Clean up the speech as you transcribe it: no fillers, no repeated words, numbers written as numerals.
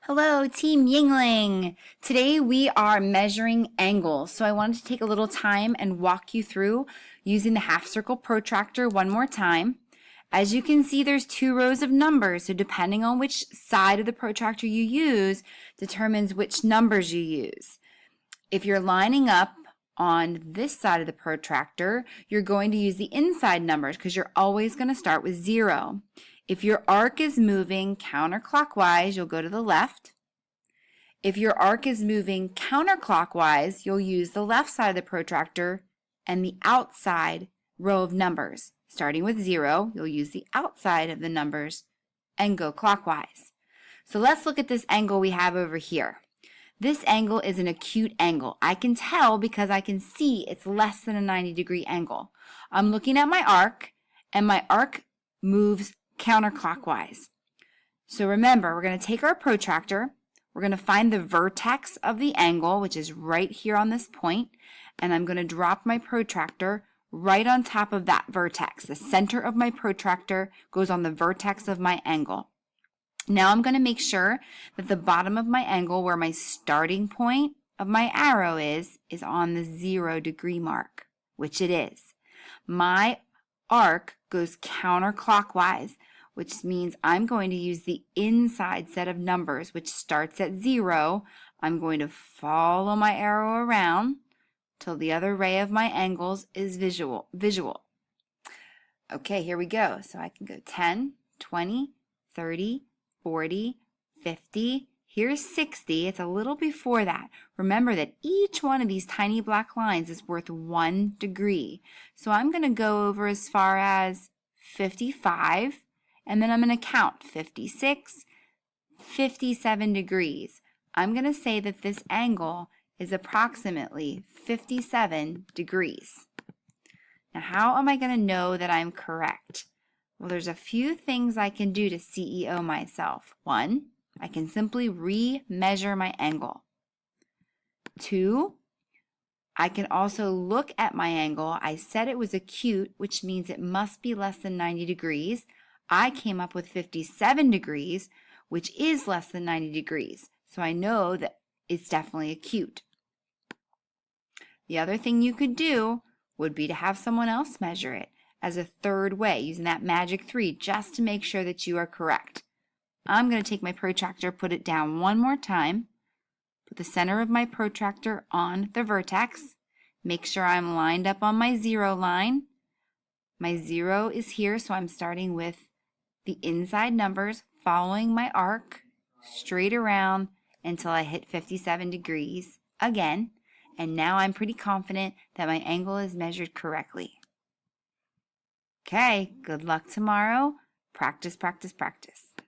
Hello, Team Yingling. Today we are measuring angles. So I wanted to take a little time and walk you through using the half circle protractor one more time. As you can see, there's two rows of numbers. So depending on which side of the protractor you use determines which numbers you use. If you're lining up on this side of the protractor, you're going to use the inside numbers because you're always going to start with 0. If your arc is moving counterclockwise, you'll go to the left. If your arc is moving counterclockwise, you'll use the left side of the protractor and the outside row of numbers. Starting with 0, you'll use the outside of the numbers and go clockwise. So let's look at this angle we have over here. This angle is an acute angle. I can tell because I can see it's less than a 90-degree angle. I'm looking at my arc, and my arc moves counterclockwise. So remember, we're going to take our protractor, we're going to find the vertex of the angle, which is right here on this point, and I'm going to drop my protractor right on top of that vertex. The center of my protractor goes on the vertex of my angle. Now I'm going to make sure that the bottom of my angle, where my starting point of my arrow is on the 0-degree mark, which it is. My arc goes counterclockwise, which means I'm going to use the inside set of numbers, which starts at 0. I'm going to follow my arrow around till the other ray of my angles is visual. Okay, here we go. So I can go 10, 20, 30, 40, 50, here's 60. It's a little before that. Remember that each one of these tiny black lines is worth 1 degree. So I'm going to go over as far as 55, and then I'm going to count 56, 57 degrees. I'm going to say that this angle is approximately 57 degrees. Now, how am I going to know that I'm correct? Well, there's a few things I can do to CEO myself. 1, I can simply re-measure my angle. 2, I can also look at my angle. I said it was acute, which means it must be less than 90 degrees. I came up with 57 degrees, which is less than 90 degrees. So I know that it's definitely acute. The other thing you could do would be to have someone else measure it as a third way, using that magic 3 just to make sure that you are correct. I'm going to take my protractor, put it down one more time, put the center of my protractor on the vertex, make sure I'm lined up on my 0 line. My 0 is here, so I'm starting with the inside numbers, following my arc straight around until I hit 57 degrees again, and now I'm pretty confident that my angle is measured correctly. Okay, good luck tomorrow. Practice, practice, practice.